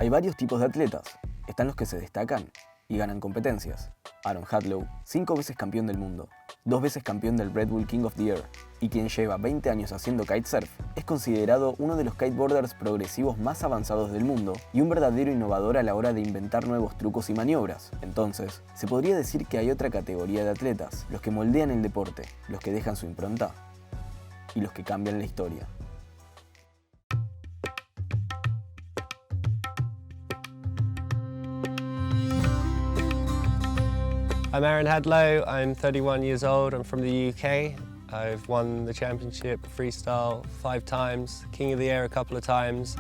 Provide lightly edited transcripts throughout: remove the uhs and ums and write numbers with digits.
Hay varios tipos de atletas. Están los que se destacan y ganan competencias. Hadlow, 5 veces campeón del mundo, 2 veces campeón del Red Bull King of the Air, y quien lleva 20 años haciendo kitesurf, es considerado uno de los kiteboarders progresivos más avanzados del mundo y un verdadero innovador a la hora de inventar nuevos trucos y maniobras. Entonces, se podría decir que hay otra categoría de atletas, los que moldean el deporte, los que dejan su impronta y los que cambian la historia. I'm Aaron Hadlow, I'm 31 years old, I'm from the UK. I've won the championship freestyle 5 times, King of the Air a couple of times.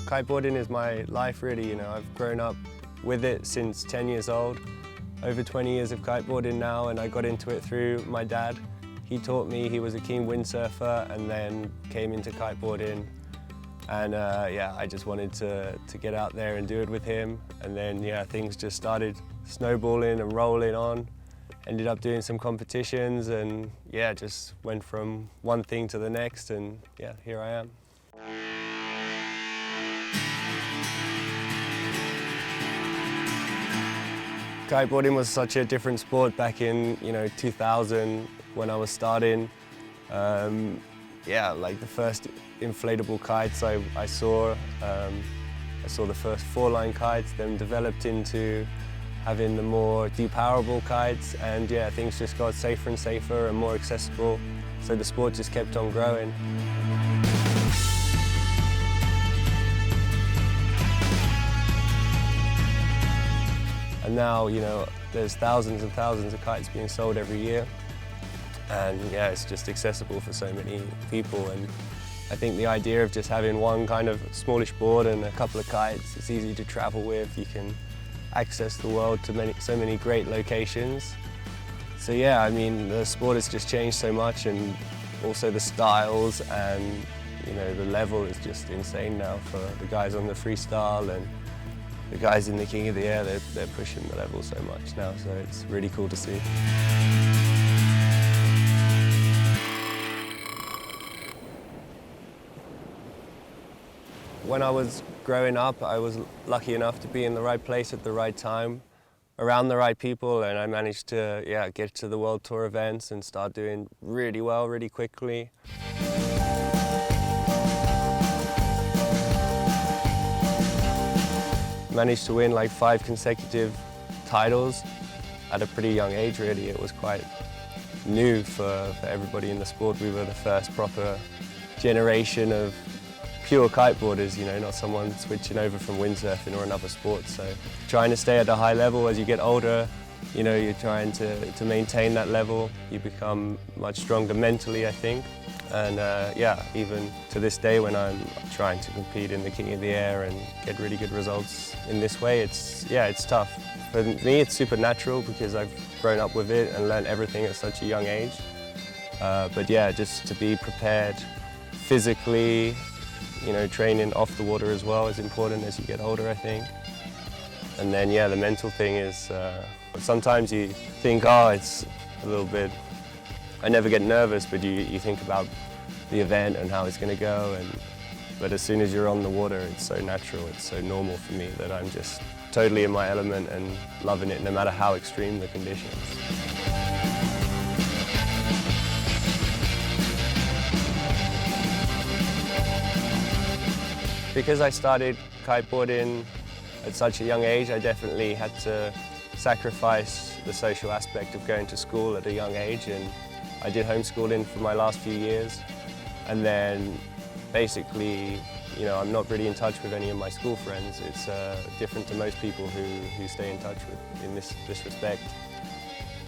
Kiteboarding is my life really, I've grown up with it since 10 years old. Over 20 years of kiteboarding now, and I got into it through my dad. He taught me, he was a keen windsurfer and then came into kiteboarding. And I just wanted to get out there and do it with him. And then things just started snowballing and rolling on. Ended up doing some competitions and just went from one thing to the next, and here I am. Kiteboarding was such a different sport back in 2000 when I was starting. Like the first inflatable kites I saw the first 4-line kites, then developed into having the more depowerable kites, and things just got safer and safer and more accessible, so the sport just kept on growing. And now, there's thousands and thousands of kites being sold every year. And it's just accessible for so many people. And I think the idea of just having one kind of smallish board and a couple of kites, it's easy to travel with. You can access the world to so many great locations. So the sport has just changed so much, and also the styles, and the level is just insane now for the guys on the freestyle, and the guys in the King of the Air, they're pushing the level so much now, so it's really cool to see. When I was growing up, I was lucky enough to be in the right place at the right time, around the right people, and I managed to get to the World Tour events and start doing really well really quickly. Managed to win like 5 consecutive titles at a pretty young age really. It was quite new for everybody in the sport. We were the first proper generation of pure kiteboarders, not someone switching over from windsurfing or another sport. So trying to stay at a high level as you get older, you're trying to maintain that level. You become much stronger mentally, I think. And even to this day when I'm trying to compete in the King of the Air and get really good results in this way, it's tough. For me, it's super natural because I've grown up with it and learned everything at such a young age. Just to be prepared physically, training off the water as well is important as you get older, I think. And then, the mental thing is, sometimes you think, it's a little bit, I never get nervous, but you think about the event and how it's going to go. But as soon as you're on the water, it's so natural, it's so normal for me that I'm just totally in my element and loving it no matter how extreme the conditions. Because I started kiteboarding at such a young age, I definitely had to sacrifice the social aspect of going to school at a young age, and I did homeschooling for my last few years, and then basically, I'm not really in touch with any of my school friends. It's different to most people who stay in touch with in this respect.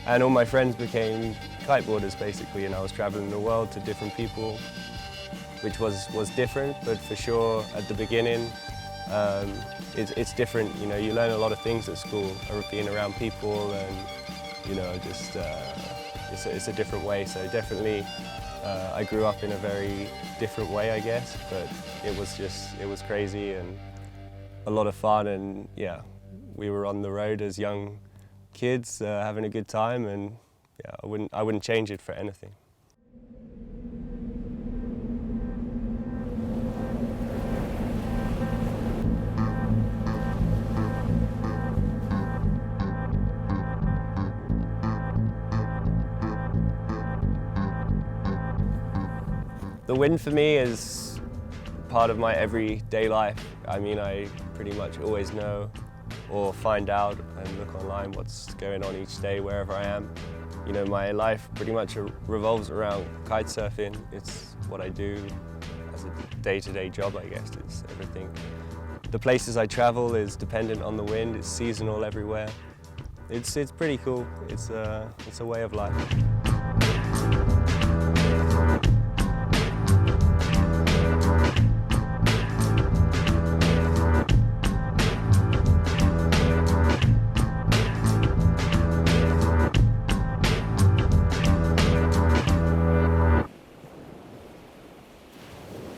And all my friends became kiteboarders basically, and I was traveling the world to different people, which was different, but for sure at the beginning, it's different. You learn a lot of things at school, being around people, and it's a different way. So definitely, I grew up in a very different way, I guess. But it was crazy and a lot of fun. And we were on the road as young kids having a good time, and yeah, I wouldn't change it for anything. The wind for me is part of my everyday life. I mean, I pretty much always know or find out and look online what's going on each day wherever I am. You know, my life pretty much revolves around kite surfing. It's what I do as a day-to-day job, I guess. It's everything. The places I travel is dependent on the wind. It's seasonal everywhere. It's pretty cool. It's a way of life.